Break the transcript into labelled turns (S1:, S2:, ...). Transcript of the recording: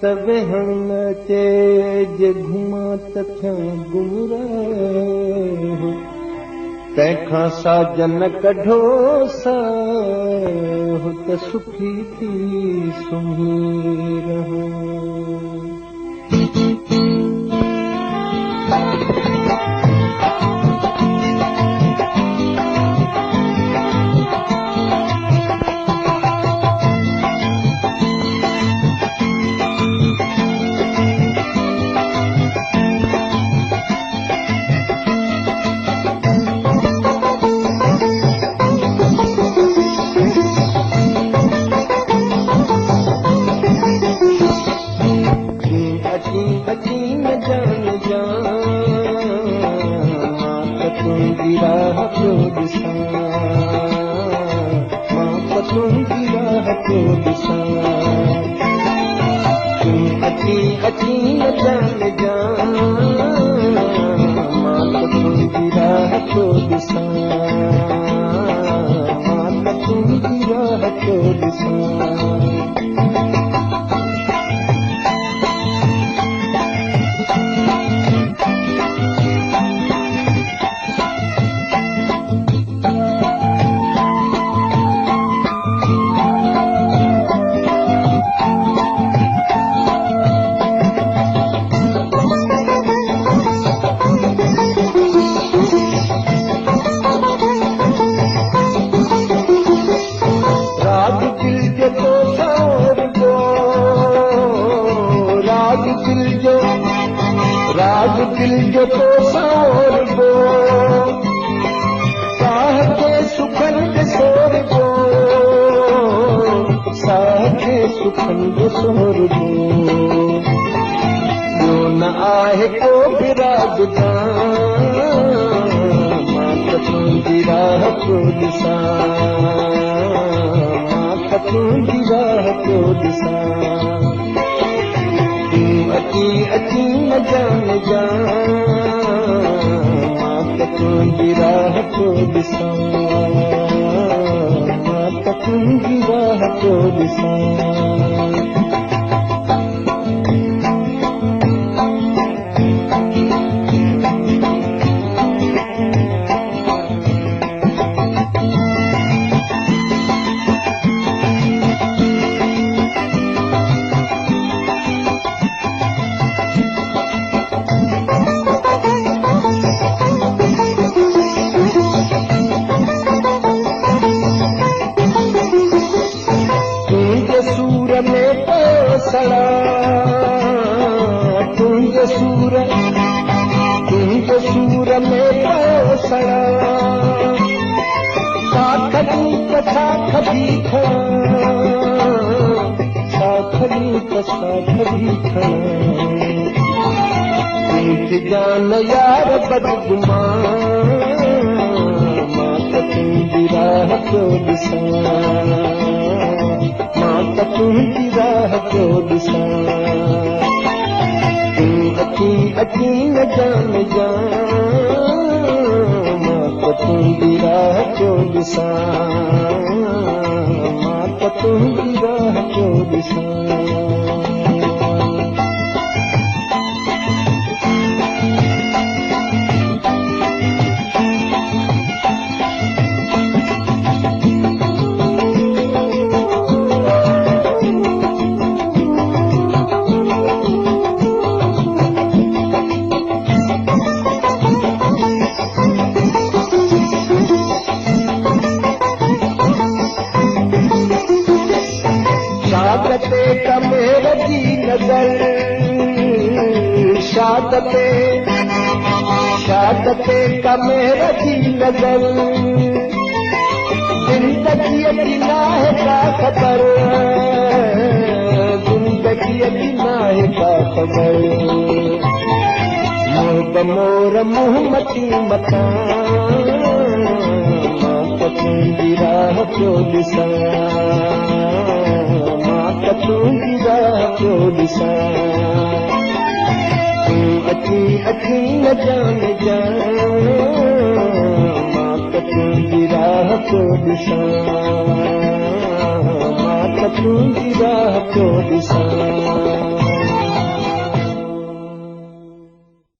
S1: तबे हम चे घुमा तथा गुमराह तैखां साजन कढो साह त सुखी थी सुम्ही रहो। जान यार बदगुमान मां तुंहिंजी राह पियो ॾिसां मां तुंहिंजी राह पियो ॾिसां तूं अची अची न जान मां तुंहिंजी राह पियो ॾिसां मां तुंहिंजी राह पियो ॾिसां। शादते कमेर जी नज़र ज़िंदगीअ जी नाहे का ख़बर ज़िंदगीअ जी नाहे का ख़बर मोर मोर मुंहुं मथी मथां पियो ॾिसां मां त तुंहिंजी राह पियो ॾिसां तूं अची अची न जाने जा मां त तुंहिंजी राह पियो ॾिसां मां त तुंहिंजी राह पियो ॾिसां